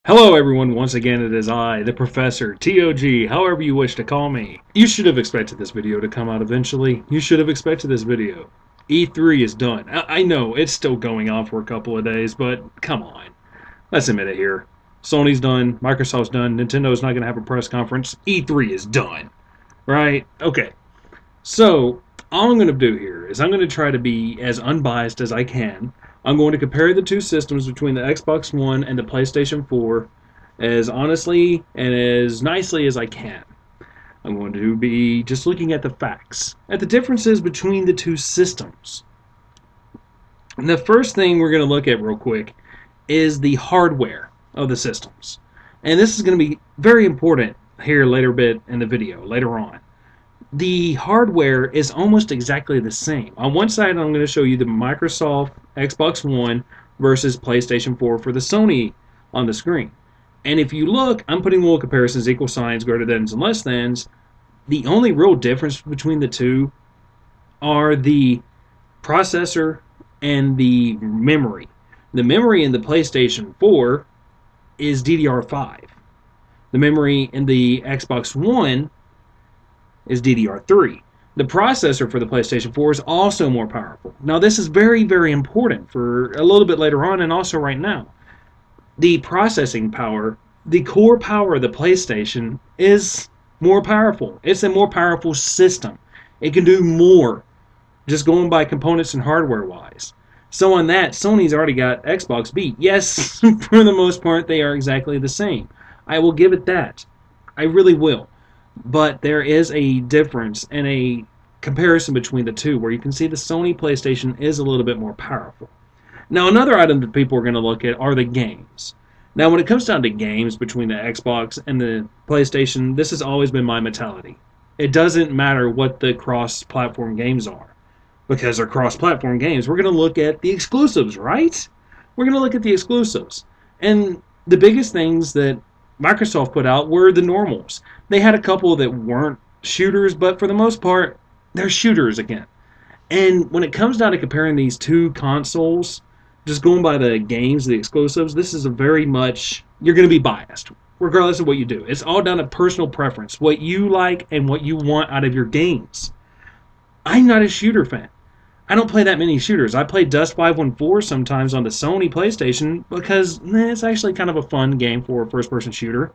Hello everyone, once again it is I, the Professor, TOG, however you wish to call me. You should have expected this video to come out eventually. You should have expected this video. E3 is done. I know, it's still going on for a couple of days, but come on. Let's admit it here. Sony's done, Microsoft's done, Nintendo's not going to have a press conference. E3 is done. Right? Okay. So, all I'm going to do here is I'm going to try to be as unbiased as I can. I'm going to compare the two systems between the Xbox One and the PlayStation 4 as honestly and as nicely as I can. I'm going to be just looking at the facts, at the differences between the two systems. And the first thing we're going to look at real quick is the hardware of the systems. And this is going to be very important here later bit in the video, later on. The hardware is almost exactly the same. On one side, I'm going to show you the Microsoft Xbox One versus PlayStation 4 for the Sony on the screen. And if you look, I'm putting little comparisons, equal signs, greater thans, and less thans. The only real difference between the two are the processor and the memory. The memory in the PlayStation 4 is DDR5. The memory in the Xbox One is DDR3. The processor for the PlayStation 4 is also more powerful. Now this is very, very important for a little bit later on and also right now. The processing power, the core power of the PlayStation is more powerful. It's a more powerful system. It can do more, just going by components and hardware wise. So on that, Sony's already got Xbox beat. Yes, for the most part, they are exactly the same. I will give it that. I really will. But there is a difference and a comparison between the two where you can see the Sony PlayStation is a little bit more powerful. Now another item that people are going to look at are the games. Now when it comes down to games between the Xbox and the PlayStation, this has always been my mentality. It doesn't matter what the cross-platform games are. Because they're cross-platform games, we're going to look at the exclusives, right? We're going to look at the exclusives. And the biggest things that Microsoft put out were the normals. They had a couple that weren't shooters, but for the most part, they're shooters again. And when it comes down to comparing these two consoles, just going by the games, the exclusives, this is a very much, you're going to be biased, regardless of what you do. It's all down to personal preference, what you like and what you want out of your games. I'm not a shooter fan. I don't play that many shooters. I play Dust 514 sometimes on the Sony PlayStation because it's actually kind of a fun game for a first-person shooter.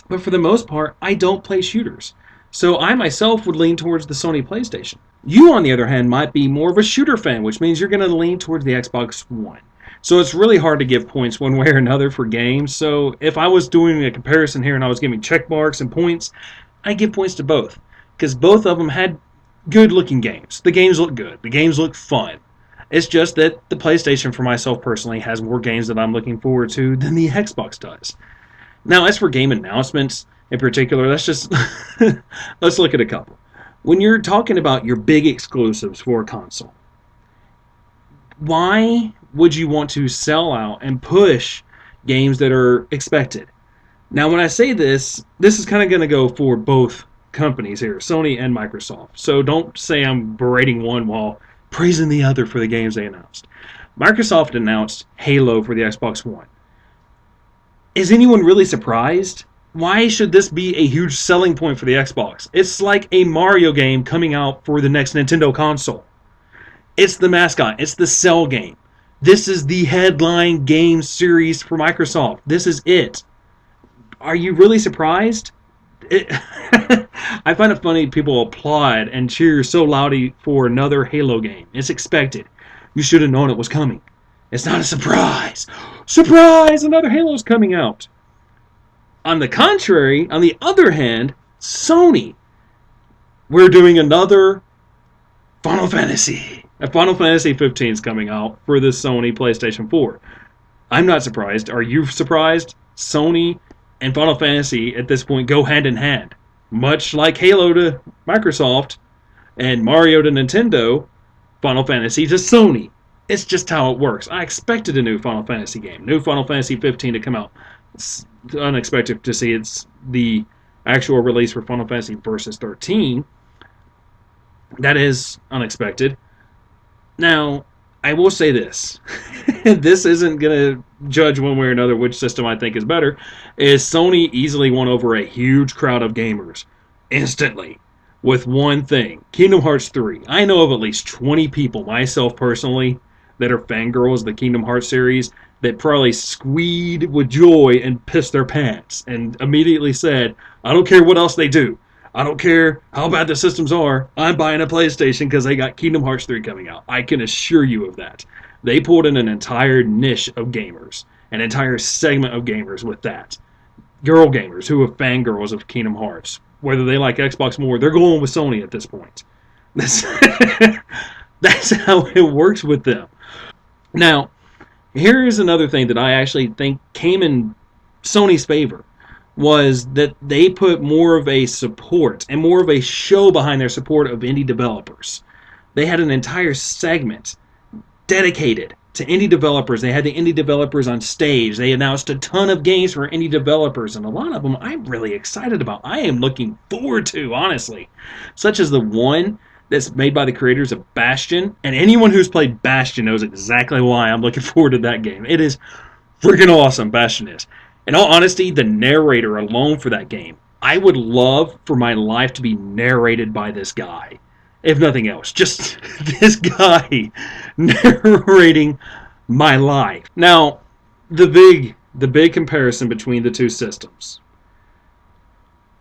But for the most part, I don't play shooters. So I myself would lean towards the Sony PlayStation. You, on the other hand, might be more of a shooter fan, which means you're going to lean towards the Xbox One. So it's really hard to give points one way or another for games. So if I was doing a comparison here and I was giving check marks and points, I'd give points to both. Because both of them had good-looking games. The games look good. The games look fun. It's just that the PlayStation, for myself personally, has more games that I'm looking forward to than the Xbox does. Now, as for game announcements in particular, let's just let's look at a couple. When you're talking about your big exclusives for a console, why would you want to sell out and push games that are expected? Now, when I say this is kind of going to go for both companies here, Sony and Microsoft. So don't say I'm berating one while praising the other for the games they announced. Microsoft announced Halo for the Xbox One. Is anyone really surprised? Why should this be a huge selling point for the Xbox? It's like a Mario game coming out for the next Nintendo console. It's the mascot. It's the cell game. This is the headline game series for Microsoft. This is it. Are you really surprised? I find it funny people applaud and cheer so loudly for another Halo game. It's expected. You should have known it was coming. It's not a surprise. Surprise! Another Halo's coming out. On the contrary, on the other hand, Sony, we're doing another Final Fantasy. Final Fantasy 15 is coming out for the Sony PlayStation 4. I'm not surprised. Are you surprised? Sony and Final Fantasy at this point go hand in hand. Much like Halo to Microsoft and Mario to Nintendo, Final Fantasy to Sony. It's just how it works. I expected a new Final Fantasy game, new Final Fantasy 15 to come out. It's unexpected to see it's the actual release for Final Fantasy Versus 13. That is unexpected. Now, I will say this. This isn't going to judge one way or another which system I think is better, is Sony easily won over a huge crowd of gamers instantly with one thing: Kingdom Hearts 3. I know of at least 20 people, myself personally, that are fangirls of the Kingdom Hearts series that probably squealed with joy and pissed their pants and immediately said, I don't care what else they do. I don't care how bad the systems are. I'm buying a PlayStation because they got Kingdom Hearts 3 coming out. I can assure you of that. They pulled in an entire niche of gamers, an entire segment of gamers with that. Girl gamers who are fangirls of Kingdom Hearts. Whether they like Xbox more, they're going with Sony at this point. That's, that's how it works with them. Now, here's another thing that I actually think came in Sony's favor, was that they put more of a support and more of a show behind their support of indie developers. They had an entire segment dedicated to indie developers. They had the indie developers on stage. They announced a ton of games for indie developers, and a lot of them I'm really excited about. I am looking forward to, honestly. Such as the one that's made by the creators of Bastion, and anyone who's played Bastion knows exactly why I'm looking forward to that game. It is freaking awesome, Bastion is. In all honesty, the narrator alone for that game, I would love for my life to be narrated by this guy. If nothing else, just this guy narrating my life. Now, the big comparison between the two systems.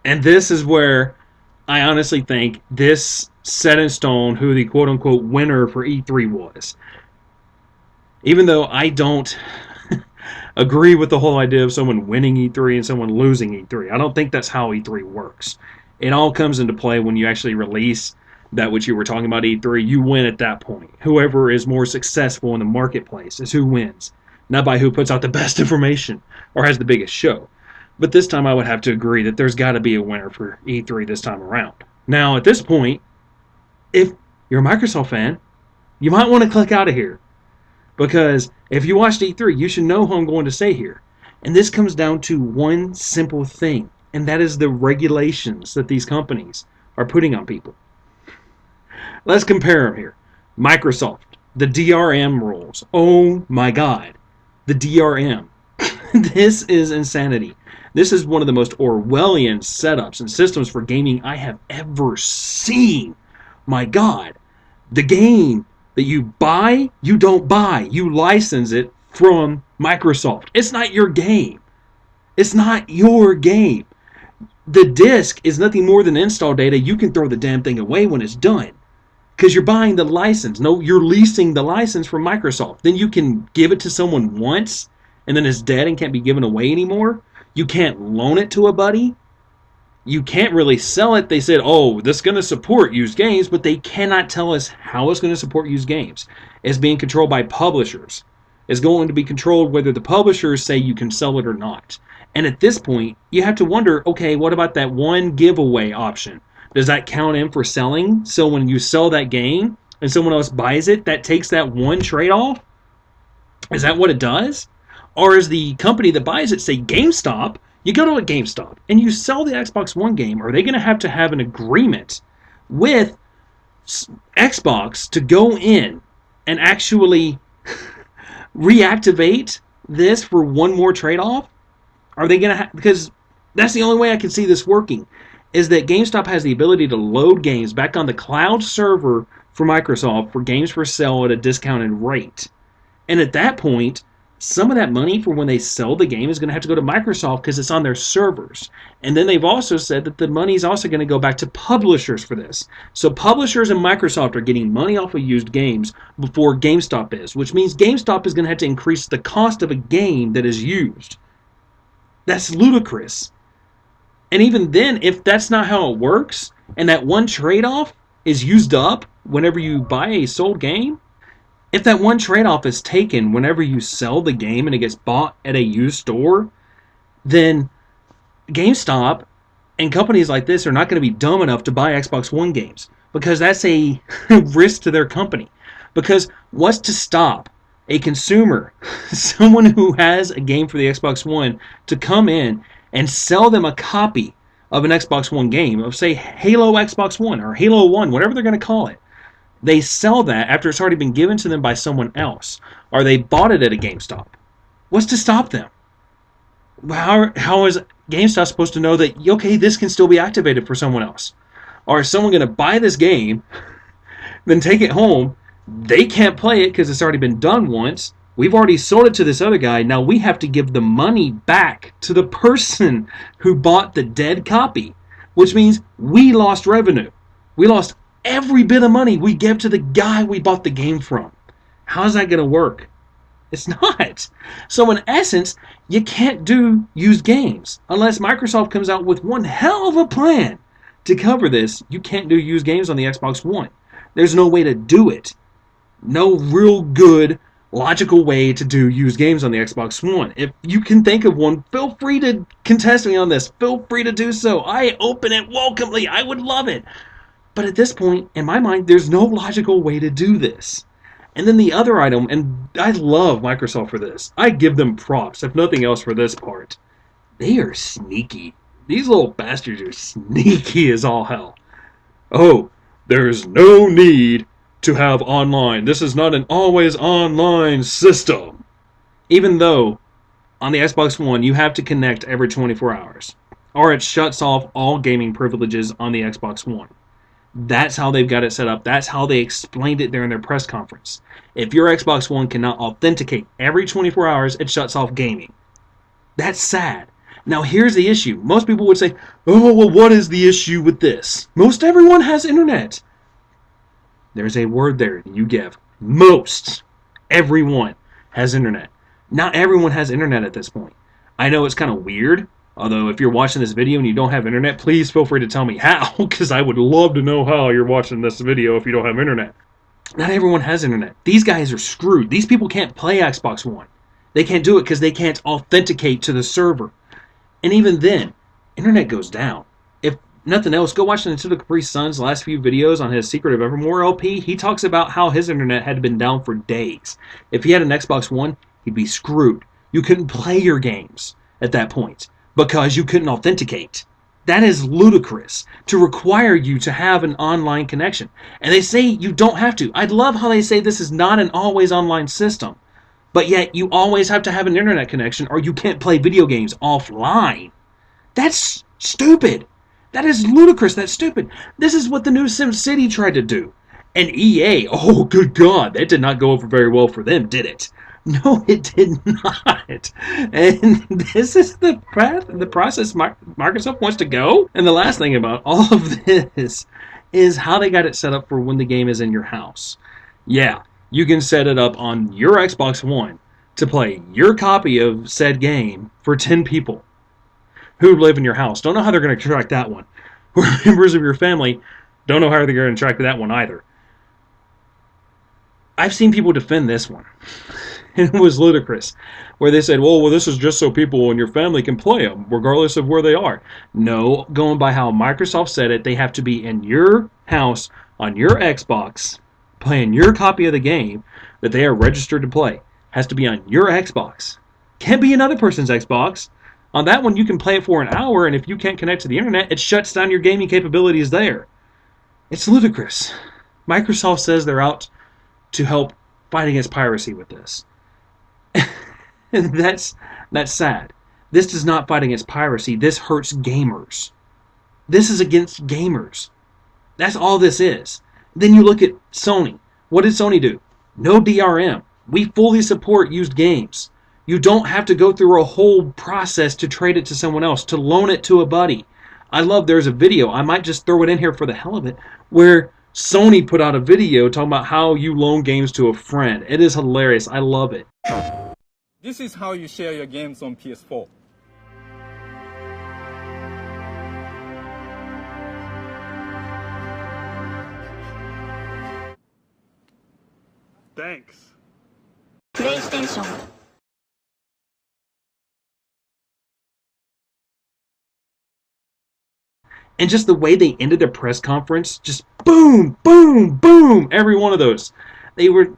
And this is where I honestly think this set in stone who the quote-unquote winner for E3 was. Even though I don't agree with the whole idea of someone winning E3 and someone losing E3. I don't think that's how E3 works. It all comes into play when you actually release that which you were talking about, E3. You win at that point. Whoever is more successful in the marketplace is who wins, not by who puts out the best information or has the biggest show. But this time I would have to agree that there's got to be a winner for E3 this time around. Now, at this point, if you're a Microsoft fan, you might want to click out of here. Because if you watched E3, you should know who I'm going to say here. And this comes down to one simple thing, and that is the regulations that these companies are putting on people. Let's compare them here. Microsoft, the DRM rules. Oh my God, the DRM. This is insanity. This is one of the most Orwellian setups and systems for gaming I have ever seen. My God, the game that you buy, you don't buy. You license it from Microsoft. It's not your game. It's not your game. The disc is nothing more than install data. You can throw the damn thing away when it's done. Because you're buying the license. No, you're leasing the license from Microsoft. Then you can give it to someone once, and then it's dead and can't be given away anymore. You can't loan it to a buddy. You can't really sell it. They said, oh, this is going to support used games, but they cannot tell us how it's going to support used games. It's being controlled by publishers. It's going to be controlled whether the publishers say you can sell it or not. And at this point, you have to wonder, okay, what about that one giveaway option? Does that count in for selling? So when you sell that game and someone else buys it, that takes that one trade-off? Is that what it does? Or is the company that buys it, say GameStop, you go to a GameStop and you sell the Xbox One game, are they going to have an agreement with Xbox to go in and actually reactivate this for one more trade-off? Are they going to because that's the only way I can see this working, is that GameStop has the ability to load games back on the cloud server for Microsoft for games for sale at a discounted rate. And at that point, some of that money for when they sell the game is going to have to go to Microsoft because it's on their servers. And then they've also said that the money is also going to go back to publishers for this. So publishers and Microsoft are getting money off of used games before GameStop is, which means GameStop is going to have to increase the cost of a game that is used. That's ludicrous. And even then, if that's not how it works, and that one trade-off is used up whenever you buy a sold game, if that one trade-off is taken whenever you sell the game and it gets bought at a used store, then GameStop and companies like this are not going to be dumb enough to buy Xbox One games, because that's a risk to their company. Because what's to stop a consumer, someone who has a game for the Xbox One, to come in and sell them a copy of an Xbox One game, of say Halo Xbox One or Halo 1, whatever they're going to call it? They sell that after it's already been given to them by someone else, or they bought it at a GameStop. What's to stop them? How is GameStop supposed to know that, okay, this can still be activated for someone else? Or is someone going to buy this game, then take it home? They can't play it because it's already been done once. We've already sold it to this other guy. Now we have to give the money back to the person who bought the dead copy, which means we lost revenue. We lost every bit of money we gave to the guy we bought the game from. How's that going to work? It's not. So in essence, you can't do used games. Unless Microsoft comes out with one hell of a plan to cover this, you can't do used games on the Xbox One. There's no way to do it. No real good, logical way to do used games on the Xbox One. If you can think of one, feel free to contest me on this. Feel free to do so. I open it welcomely. I would love it. But at this point, in my mind, there's no logical way to do this. And then the other item, and I love Microsoft for this. I give them props, if nothing else, for this part. They are sneaky. These little bastards are sneaky as all hell. Oh, there's no need to have online. This is not an always online system. Even though on the Xbox One you have to connect every 24 hours. Or it shuts off all gaming privileges on the Xbox One. That's how they've got it set up. That's how they explained it during their press conference. If your Xbox One cannot authenticate every 24 hours, it shuts off gaming. That's sad. Now here's the issue. Most people would say, oh, well, what is the issue with this? Most everyone has internet. There's a word there that you give. Most everyone has internet. Not everyone has internet at this point. I know it's kind of weird. Although, if you're watching this video and you don't have internet, please feel free to tell me how, because I would love to know how you're watching this video if you don't have internet. Not everyone has internet. These guys are screwed. These people can't play Xbox One. They can't do it because they can't authenticate to the server. And even then, internet goes down. If nothing else, go watch Nintendo Capri Sun's last few videos on his Secret of Evermore LP. He talks about how his internet had been down for days. If he had an Xbox One, he'd be screwed. You couldn't play your games at that point, because you couldn't authenticate. That is ludicrous to require you to have an online connection. And they say you don't have to. I love how they say this is not an always online system. But yet you always have to have an internet connection or you can't play video games offline. That's stupid. That is ludicrous. That's stupid. This is what the new SimCity tried to do. And EA, oh good God, that did not go over very well for them, did it? No, it did not. And this is the process Microsoft wants to go. And the last thing about all of this is how they got it set up for when the game is in your house. Yeah, you can set it up on your Xbox One to play your copy of said game for 10 people who live in your house. Don't know how they're going to track that one. Members of your family don't know how they're going to track that one either. I've seen people defend this one. And it was ludicrous, where they said, well, this is just so people in your family can play them, regardless of where they are. No, going by how Microsoft said it, they have to be in your house, on your Xbox, playing your copy of the game that they are registered to play. Has to be on your Xbox. Can't be another person's Xbox. On that one, you can play it for an hour, and if you can't connect to the internet, it shuts down your gaming capabilities there. It's ludicrous. Microsoft says they're out to help fight against piracy with this. And that's sad. This does not fight against piracy. This hurts gamers. This is against gamers. That's all this is. Then you look at Sony. What did Sony do? No DRM. We fully support used games. You don't have to go through a whole process to trade it to someone else, to loan it to a buddy. I love there's a video, I might just throw it in here for the hell of it, where Sony put out a video talking about how you loan games to a friend. It is hilarious. I love it. This is how you share your games on PS4. Thanks. PlayStation. And just the way they ended their press conference, just boom, boom, boom, every one of those. They were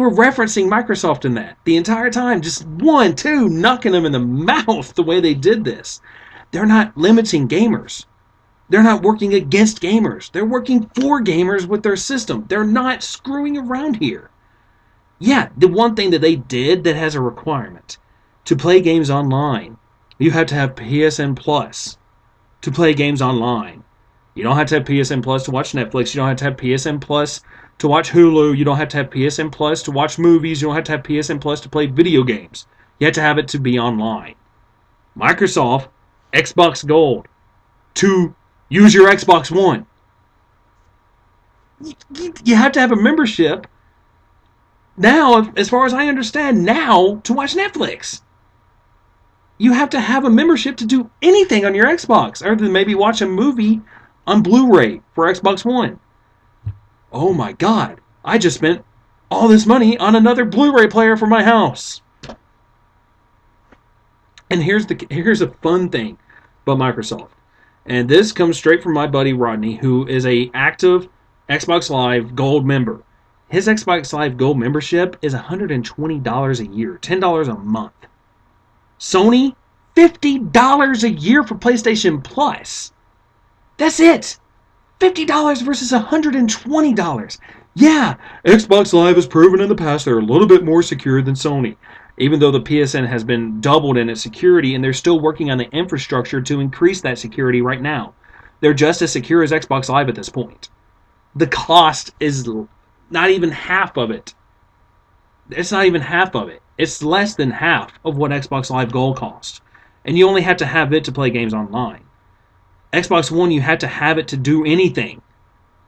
referencing Microsoft in that the entire time, just 1, 2, knocking them in the mouth the way they did this. They're not limiting gamers. They're not working against gamers. They're working for gamers with their system. They're not screwing around here. Yeah, the one thing that they did that has a requirement to play games online, you have to have PSN Plus to play games online. You don't have to have PSN Plus to watch Netflix. You don't have to have PSN Plus to watch Hulu. You don't have to have PSN Plus to watch movies. You don't have to have PSN Plus to play video games. You have to have it to be online. Microsoft, Xbox Gold, to use your Xbox One. You have to have a membership now, as far as I understand, now to watch Netflix. You have to have a membership to do anything on your Xbox, other than maybe watch a movie on Blu-ray for Xbox One. Oh my God, I just spent all this money on another Blu-ray player for my house. And here's a fun thing about Microsoft. And this comes straight from my buddy Rodney, who is a active Xbox Live Gold member. His Xbox Live Gold membership is $120 a year, $10 a month. Sony, $50 a year for PlayStation Plus. That's it. $50 versus $120. Yeah, Xbox Live has proven in the past they're a little bit more secure than Sony. Even though the PSN has been doubled in its security, and they're still working on the infrastructure to increase that security right now. They're just as secure as Xbox Live at this point. The cost is not even half of it. It's not even half of it. It's less than half of what Xbox Live Gold costs. And you only have to have it to play games online. Xbox One, you had to have it to do anything.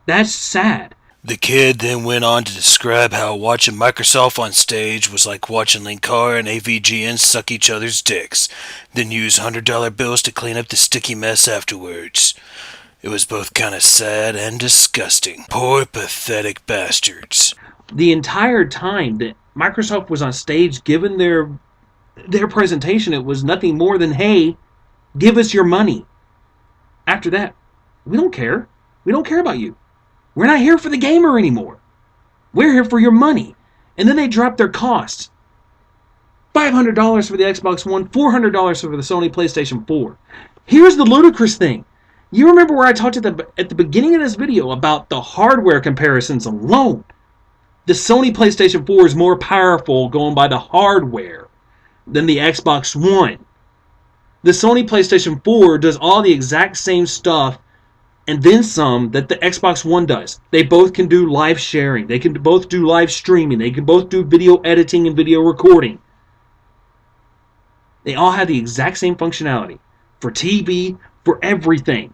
That's sad. The kid then went on to describe how watching Microsoft on stage was like watching Linkar and AVGN suck each other's dicks, then use $100 bills to clean up the sticky mess afterwards. It was both kind of sad and disgusting. Poor, pathetic bastards. The entire time that Microsoft was on stage giving their presentation, it was nothing more than, hey, give us your money. After that, we don't care. We don't care about you. We're not here for the gamer anymore. We're here for your money. And then they dropped their costs. $500 for the Xbox One, $400 for the Sony PlayStation 4. Here's the ludicrous thing. You remember where I talked at the beginning of this video about the hardware comparisons alone. The Sony PlayStation 4 is more powerful going by the hardware than the Xbox One. The Sony PlayStation 4 does all the exact same stuff and then some that the Xbox One does. They both can do live sharing. They can both do live streaming. They can both do video editing and video recording. They all have the exact same functionality for TV, for everything.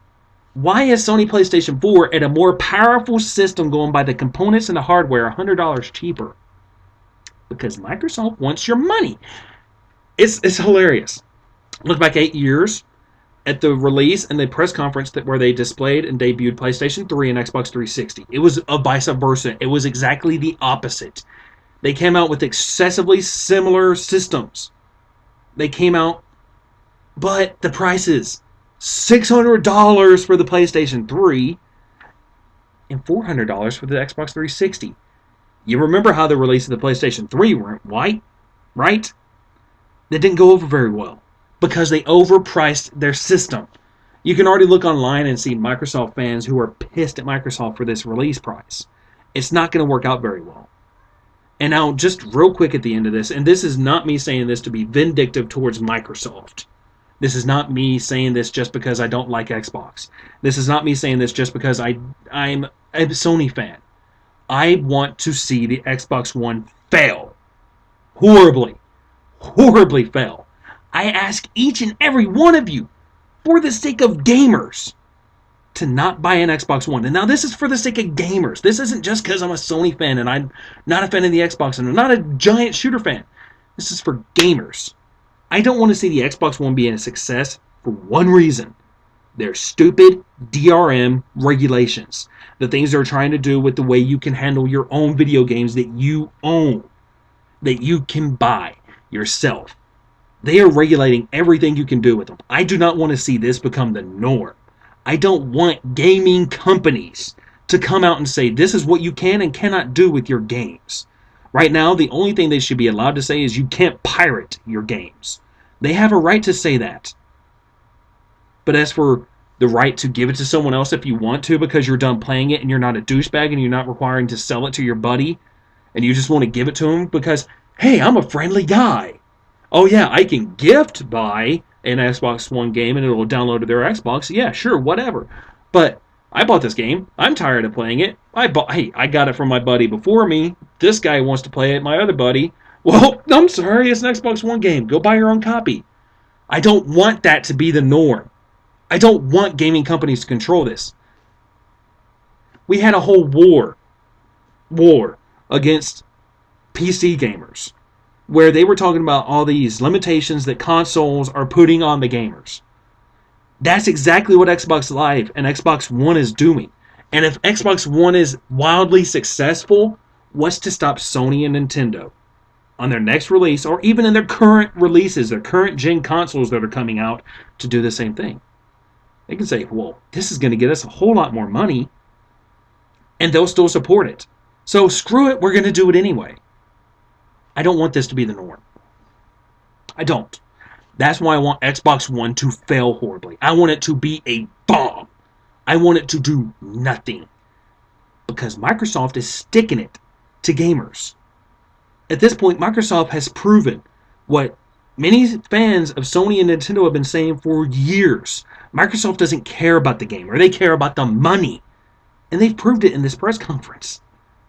Why is Sony PlayStation 4 at a more powerful system going by the components and the hardware $100 cheaper? Because Microsoft wants your money. It's hilarious. Look back 8 years at the release and the press conference where they displayed and debuted PlayStation 3 and Xbox 360. It was a vice versa. It was exactly the opposite. They came out with excessively similar systems. They came out, but the prices, $600 for the PlayStation 3 and $400 for the Xbox 360. You remember how the release of the PlayStation 3 went, right? That didn't go over very well because they overpriced their system. You can already look online and see Microsoft fans who are pissed at Microsoft for this release price. It's not going to work out very well. And now, just real quick at the end of this, and this is not me saying this to be vindictive towards Microsoft. This is not me saying this just because I don't like Xbox. This is not me saying this just because I'm a Sony fan. I want to see the Xbox One fail. Horribly fail. I ask each and every one of you, for the sake of gamers, to not buy an Xbox One. And now this is for the sake of gamers. This isn't just because I'm a Sony fan and I'm not a fan of the Xbox and I'm not a giant shooter fan. This is for gamers. I don't want to see the Xbox One be a success for one reason. They're stupid DRM regulations. The things they're trying to do with the way you can handle your own video games that you own, that you can buy yourself. They are regulating everything you can do with them. I do not want to see this become the norm. I don't want gaming companies to come out and say this is what you can and cannot do with your games. Right now, the only thing they should be allowed to say is you can't pirate your games. They have a right to say that. But as for the right to give it to someone else if you want to because you're done playing it and you're not a douchebag and you're not requiring to sell it to your buddy and you just want to give it to them because, hey, I'm a friendly guy. Oh yeah, I can gift buy an Xbox One game and it'll download to their Xbox. Yeah, sure, whatever. But I bought this game. I'm tired of playing it. Hey, I got it from my buddy before me. This guy wants to play it, my other buddy. Well, I'm sorry, it's an Xbox One game. Go buy your own copy. I don't want that to be the norm. I don't want gaming companies to control this. We had a whole war against PC gamers, where they were talking about all these limitations that consoles are putting on the gamers. That's exactly what Xbox Live and Xbox One is doing. And if Xbox One is wildly successful, what's to stop Sony and Nintendo on their next release, or even in their current releases, their current gen consoles that are coming out, to do the same thing? They can say, well, this is going to get us a whole lot more money, and they'll still support it. So screw it, we're going to do it anyway. I don't want this to be the norm. I don't. That's why I want Xbox One to fail horribly. I want it to be a bomb. I want it to do nothing. Because Microsoft is sticking it to gamers. At this point, Microsoft has proven what many fans of Sony and Nintendo have been saying for years. Microsoft doesn't care about the gamer. They care about the money. And they've proved it in this press conference.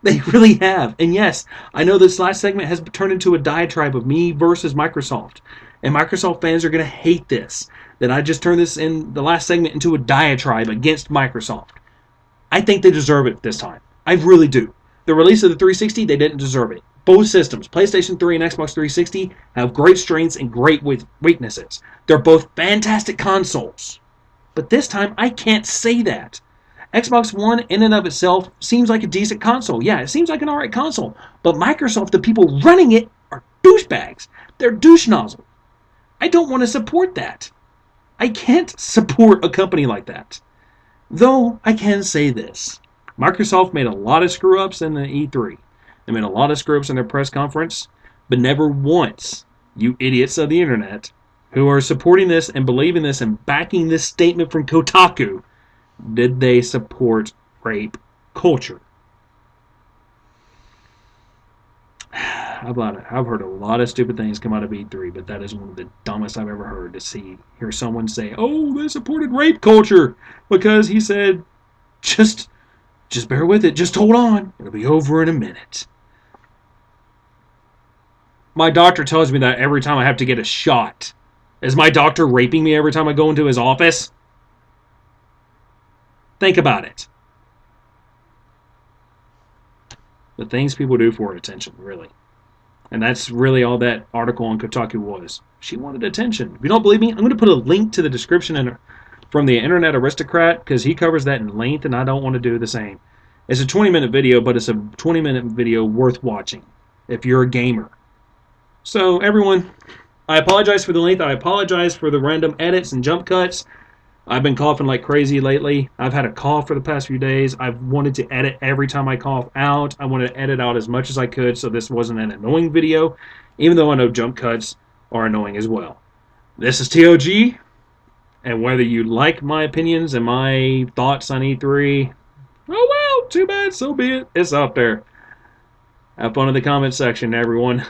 They really have. And yes, I know this last segment has turned into a diatribe of me versus Microsoft. And Microsoft fans are going to hate this, that I just turned this in the last segment into a diatribe against Microsoft. I think they deserve it this time. I really do. The release of the 360, they didn't deserve it. Both systems, PlayStation 3 and Xbox 360, have great strengths and great weaknesses. They're both fantastic consoles. But this time, I can't say that. Xbox One, in and of itself, seems like a decent console. Yeah, it seems like an alright console. But Microsoft, the people running it, are douchebags. They're douche nozzle. I don't want to support that. I can't support a company like that. Though, I can say this. Microsoft made a lot of screw-ups in the E3. They made a lot of screw-ups in their press conference. But never once, you idiots of the internet, who are supporting this and believing this and backing this statement from Kotaku, did they support rape culture. I've heard a lot of stupid things come out of E3, but that is one of the dumbest I've ever heard, to hear someone say, oh, they supported rape culture because he said, just bear with it, just hold on, it'll be over in a minute. My doctor tells me that every time I have to get a shot. Is my doctor raping me every time I go into his office? Think about it. The things people do for attention, really. And that's really all that article on Kotaku was. She wanted attention. If you don't believe me, I'm going to put a link to the description from the Internet Aristocrat, because he covers that in length, and I don't want to do the same. It's a 20-minute video, but it's a 20-minute video worth watching if you're a gamer. So, everyone, I apologize for the length. I apologize for the random edits and jump cuts. I've been coughing like crazy lately. I've had a cough for the past few days. I've wanted to edit every time I cough out. I wanted to edit out as much as I could so this wasn't an annoying video, even though I know jump cuts are annoying as well. This is TOG, and whether you like my opinions and my thoughts on E3, oh well, too bad, so be it. It's out there. Have fun in the comment section, everyone.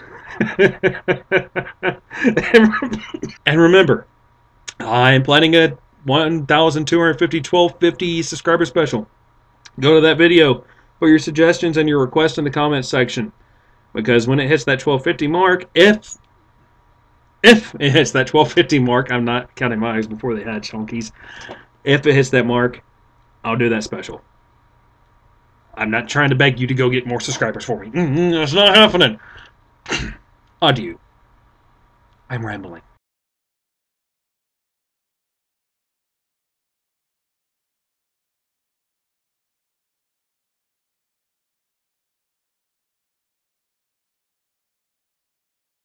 And remember, I'm planning a 1,250 1250 subscriber special. Go to that video for your suggestions and your requests in the comments section, because when it hits that 1250 mark, if it hits that 1250 mark, I'm not counting my eggs before they hatch, honkies. If it hits that mark, I'll do that special. I'm not trying to beg you to go get more subscribers for me. That's not happening. Adieu. I'm rambling.